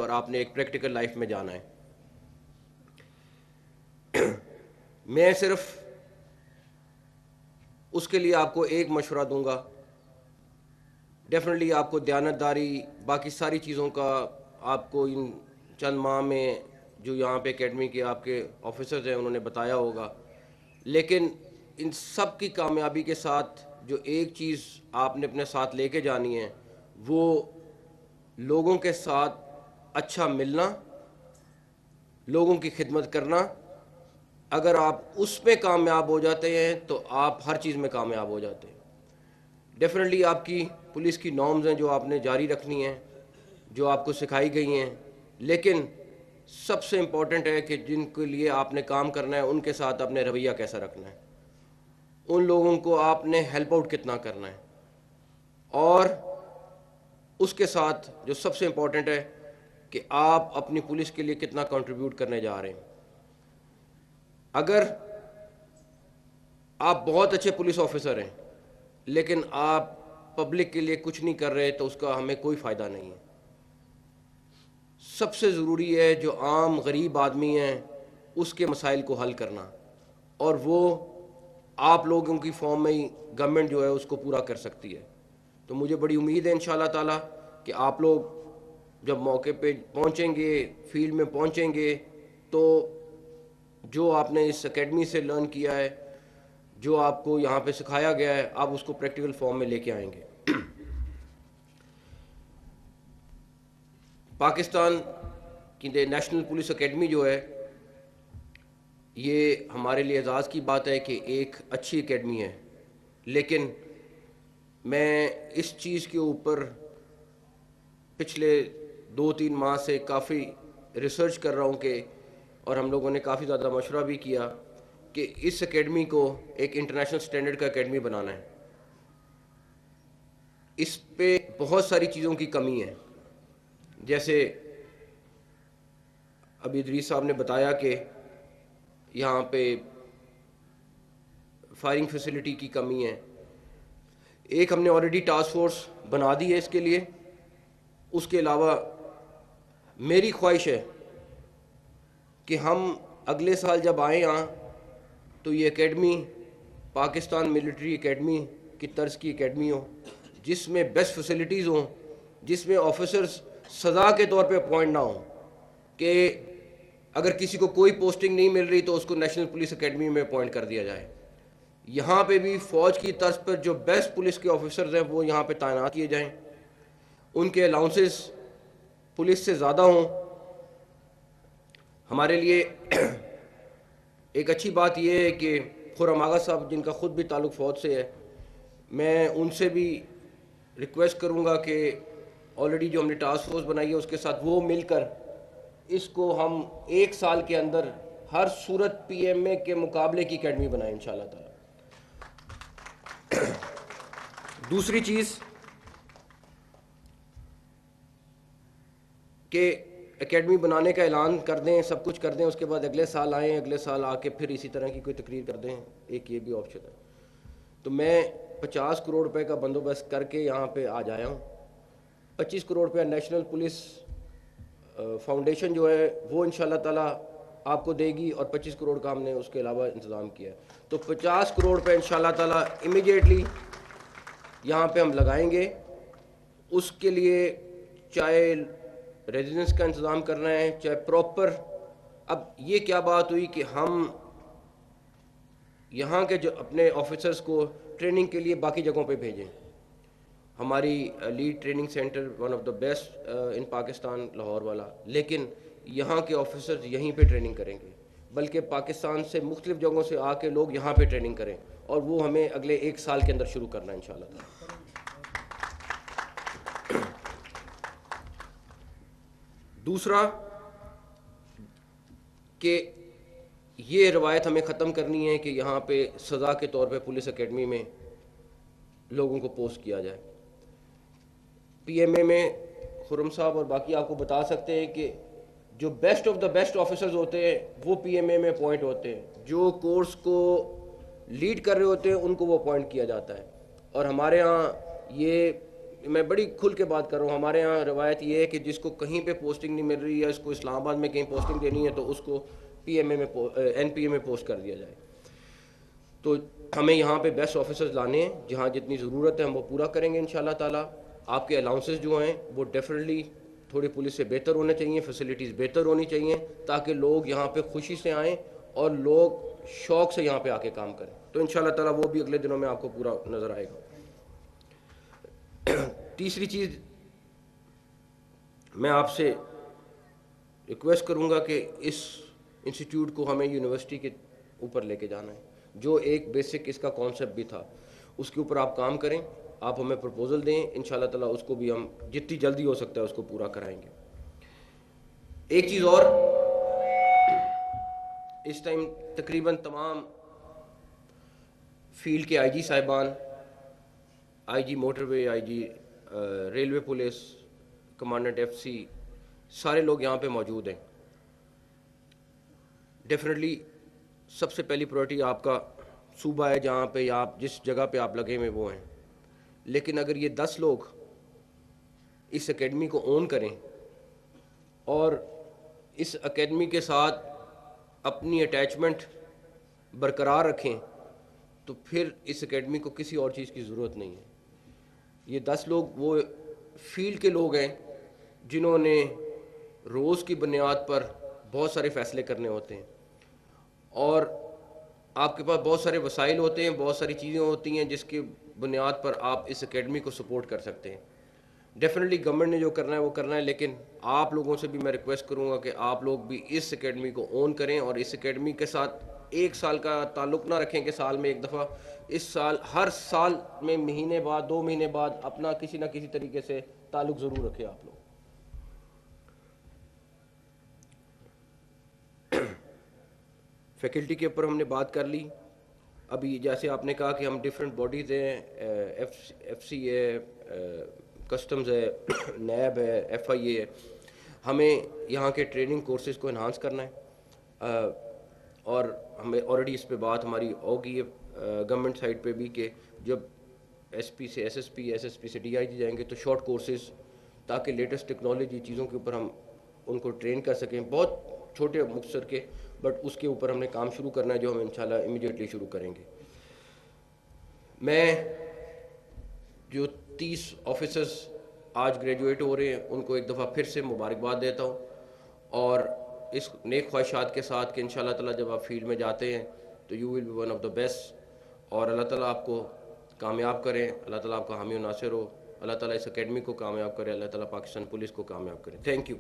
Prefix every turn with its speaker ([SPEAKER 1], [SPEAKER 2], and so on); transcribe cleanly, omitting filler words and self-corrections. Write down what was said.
[SPEAKER 1] اور آپ نے ایک پریکٹیکل لائف میں جانا ہے. میں صرف اس کے لیے آپ کو ایک مشورہ دوں گا. ڈیفینیٹلی آپ کو دیانتداری باقی ساری چیزوں کا آپ کو ان چند ماہ میں جو یہاں پہ اکیڈمی کے آپ کے آفیسرز ہیں انہوں نے بتایا ہوگا, لیکن ان سب کی کامیابی کے ساتھ جو ایک چیز آپ نے اپنے ساتھ لے کے جانی ہے وہ لوگوں کے ساتھ اچھا ملنا, لوگوں کی خدمت کرنا. اگر آپ اس میں کامیاب ہو جاتے ہیں تو آپ ہر چیز میں کامیاب ہو جاتے ہیں. ڈیفینیٹلی آپ کی پولیس کی نارمز ہیں جو آپ نے جاری رکھنی ہیں, جو آپ کو سکھائی گئی ہیں, لیکن سب سے امپورٹنٹ ہے کہ جن کے لیے آپ نے کام کرنا ہے ان کے ساتھ آپ نے رویہ کیسا رکھنا ہے, ان لوگوں کو آپ نے ہیلپ آؤٹ کتنا کرنا ہے, اور اس کے ساتھ جو سب سے امپورٹنٹ ہے کہ آپ اپنی پولیس کے لیے کتنا کنٹریبیوٹ کرنے جا رہے ہیں. اگر آپ بہت اچھے پولیس آفیسر ہیں لیکن آپ پبلک کے لیے کچھ نہیں کر رہے تو اس کا ہمیں کوئی فائدہ نہیں ہے. سب سے ضروری ہے جو عام غریب آدمی ہیں اس کے مسائل کو حل کرنا, اور وہ آپ لوگوں کی فارم میں ہی گورنمنٹ جو ہے اس کو پورا کر سکتی ہے. تو مجھے بڑی امید ہے انشاءاللہ تعالی کہ آپ لوگ جب موقع پہ پہنچیں گے, فیلڈ میں پہنچیں گے, تو جو آپ نے اس اکیڈمی سے لرن کیا ہے, جو آپ کو یہاں پہ سکھایا گیا ہے, آپ اس کو پریکٹیکل فارم میں لے کے آئیں گے. پاکستان کی نیشنل پولیس اکیڈمی جو ہے یہ ہمارے لیے اعزاز کی بات ہے کہ ایک اچھی اکیڈمی ہے, لیکن میں اس چیز کے اوپر پچھلے 2-3 ماہ سے کافی ریسرچ کر رہا ہوں کہ, اور ہم لوگوں نے کافی زیادہ مشورہ بھی کیا کہ اس اکیڈمی کو ایک انٹرنیشنل سٹینڈرڈ کا اکیڈمی بنانا ہے. اس پہ بہت ساری چیزوں کی کمی ہے, جیسے ابھی ادریس صاحب نے بتایا کہ یہاں پہ فائرنگ فیسلٹی کی کمی ہے. ایک ہم نے آلریڈی ٹاسک فورس بنا دی ہے اس کے لیے. اس کے علاوہ میری خواہش ہے کہ ہم اگلے سال جب آئیں یہاں تو یہ اکیڈمی پاکستان ملٹری اکیڈمی کی طرز کی اکیڈمی ہو, جس میں بیسٹ فیسلٹیز ہوں, جس میں آفیسرز سزا کے طور پہ اپوائنٹ نہ ہوں کہ اگر کسی کو کوئی پوسٹنگ نہیں مل رہی تو اس کو نیشنل پولیس اکیڈمی میں اپوائنٹ کر دیا جائے. یہاں پہ بھی فوج کی طرز پر جو بیسٹ پولیس کے آفیسرز ہیں وہ یہاں پہ تعینات کیے جائیں, ان کے الاؤنسز پولیس سے زیادہ ہوں. ہمارے لیے ایک اچھی بات یہ ہے کہ خرم آغا صاحب جن کا خود بھی تعلق فوج سے ہے, میں ان سے بھی ریکویسٹ کروں گا کہ آلریڈی جو ہم نے ٹاسک فورس بنائی ہے اس کے ساتھ وہ مل کر اس کو ہم 1 سال کے اندر ہر صورت پی ایم اے کے مقابلے کی اکیڈمی بنائیں انشاءاللہ تعالی. دوسری چیز کہ اکیڈمی بنانے کا اعلان کر دیں, سب کچھ کر دیں, اس کے بعد اگلے سال آئیں, اگلے سال آ کے پھر اسی طرح کی کوئی تقریر کر دیں, ایک یہ بھی آپشن ہے. تو میں 50 کروڑ روپے کا بندوبست کر کے یہاں پہ آ جایا ہوں. 25 کروڑ روپے نیشنل پولیس فاؤنڈیشن جو ہے وہ انشاءاللہ تعالی آپ کو دے گی, اور 25 کروڑ کا ہم نے اس کے علاوہ انتظام کیا ہے. تو 50 کروڑ روپے انشاءاللہ تعالی امیڈیٹلی یہاں پہ ہم لگائیں گے. اس کے لیے چاہے ریزیڈنس کا انتظام کرنا ہے, چاہے پراپر. اب یہ کیا بات ہوئی کہ ہم یہاں کے جو اپنے آفیسرز کو ٹریننگ کے لیے باقی جگہوں پہ بھیجیں. ہماری lead training centre one of the best in Pakistan Lahore والا, لیکن یہاں کے آفیسرز یہیں پہ ٹریننگ کریں گے, بلکہ پاکستان سے مختلف جگہوں سے آ کے لوگ یہاں پہ ٹریننگ کریں, اور وہ ہمیں اگلے 1 سال کے اندر شروع کرنا ہے انشاءاللہ تعالی. دوسرا کہ یہ روایت ہمیں ختم کرنی ہے کہ یہاں پہ سزا کے طور پہ پولیس اکیڈمی میں لوگوں کو پوسٹ کیا جائے. پی ایم اے میں خرم صاحب اور باقی آپ کو بتا سکتے ہیں کہ جو best of the best officers ہوتے ہیں وہ پی ایم اے میں اپوائنٹ ہوتے ہیں, جو کورس کو لیڈ کر رہے ہوتے ہیں ان کو وہ اپوائنٹ کیا جاتا ہے. اور ہمارے ہاں یہ میں بڑی کھل کے بات کر رہا ہوں. ہمارے یہاں روایت یہ ہے کہ جس کو کہیں پہ پوسٹنگ نہیں مل رہی ہے، اس کو اسلام آباد میں کہیں پوسٹنگ دینی ہے تو اس کو پی ایم اے میں این پی اے میں پوسٹ کر دیا جائے. تو ہمیں یہاں پہ بیسٹ آفیسرز لانے ہیں، جہاں جتنی ضرورت ہے ہم وہ پورا کریں گے انشاءاللہ تعالیٰ. آپ کے الاؤنسز جو ہیں وہ ڈیفینیٹلی تھوڑی پولیس سے بہتر ہونے چاہیے، فیسلٹیز بہتر ہونی چاہیے تاکہ لوگ یہاں پہ خوشی سے آئیں اور لوگ شوق سے یہاں پہ آ کے کام کریں. تو انشاءاللہ تعالیٰ وہ بھی اگلے دنوں میں آپ کو پورا نظر آئے گا. تیسری چیز میں آپ سے ریکویسٹ کروں گا کہ اس انسٹیٹیوٹ کو ہمیں یونیورسٹی کے اوپر لے کے جانا ہے. جو ایک بیسک اس کا کانسیپٹ بھی تھا اس کے اوپر آپ کام کریں، آپ ہمیں پرپوزل دیں، انشاءاللہ تعالیٰ اس کو بھی ہم جتنی جلدی ہو سکتا ہے اس کو پورا کرائیں گے. ایک چیز اور، اس ٹائم تقریباً تمام فیلڈ کے آئی جی صاحبان، I G motorway, I G railway police, commandant F C, سارے لوگ یہاں پہ موجود ہیں. ڈیفینیٹلی سب سے پہلی پرائرٹی آپ کا صوبہ ہے جہاں پہ آپ جس جگہ پہ آپ لگے ہوئے وہ ہیں. لیکن اگر یہ 10 لوگ اس اکیڈمی کو اون کریں اور اس اکیڈمی کے ساتھ اپنی اٹیچمنٹ برقرار رکھیں تو پھر اس اکیڈمی کو کسی اور چیز کی ضرورت نہیں ہے. یہ 10 لوگ وہ فیلڈ کے لوگ ہیں جنہوں نے روز کی بنیاد پر بہت سارے فیصلے کرنے ہوتے ہیں اور آپ کے پاس بہت سارے وسائل ہوتے ہیں، بہت ساری چیزیں ہوتی ہیں جس کی بنیاد پر آپ اس اکیڈمی کو سپورٹ کر سکتے ہیں. ڈیفینیٹلی گورنمنٹ نے جو کرنا ہے وہ کرنا ہے، لیکن آپ لوگوں سے بھی میں ریکویسٹ کروں گا کہ آپ لوگ بھی اس اکیڈمی کو اون کریں اور اس اکیڈمی کے ساتھ ایک سال کا تعلق نہ رکھیں کہ سال میں ایک دفعہ. اس سال ہر سال میں مہینے بعد 2 مہینے بعد اپنا کسی نہ کسی طریقے سے تعلق ضرور رکھیں آپ لوگ. فیکلٹی کے اوپر ہم نے بات کر لی. ابھی جیسے آپ نے کہا کہ ہم ڈفرینٹ باڈیز ہیں، ایف سی ہے، کسٹمز ہے، نیب ہے، ایف آئی اے ہے. ہمیں یہاں کے ٹریننگ کورسز کو انہانس کرنا ہے اور ہمیں آلریڈی اس پہ بات ہماری ہوگی گورنمنٹ سائڈ پہ بھی کہ جب ایس پی سے ایس ایس پی سے ڈی آئی جی جائیں گے تو شارٹ کورسز تاکہ لیٹسٹ ٹیکنالوجی چیزوں کے اوپر ہم ان کو ٹرین کر سکیں، بہت چھوٹے مختصر کے، بٹ اس کے اوپر ہم نے کام شروع کرنا ہے جو ہم انشاءاللہ امیڈیٹلی شروع کریں گے. میں جو 30 آفیسرز آج گریجویٹ ہو رہے ہیں ان کو ایک دفعہ پھر سے مبارکباد دیتا ہوں اور اس نیک خواہشات کے ساتھ کہ انشاءاللہ تعالیٰ جب آپ فیلڈ میں جاتے ہیں تو you will be one of the best اور اللہ تعالیٰ آپ کو کامیاب کریں، اللہ تعالیٰ آپ کا حامی و ناصر ہو، اللہ تعالیٰ اس اکیڈمی کو کامیاب کرے، اللہ تعالیٰ پاکستان پولیس کو کامیاب کرے. Thank you.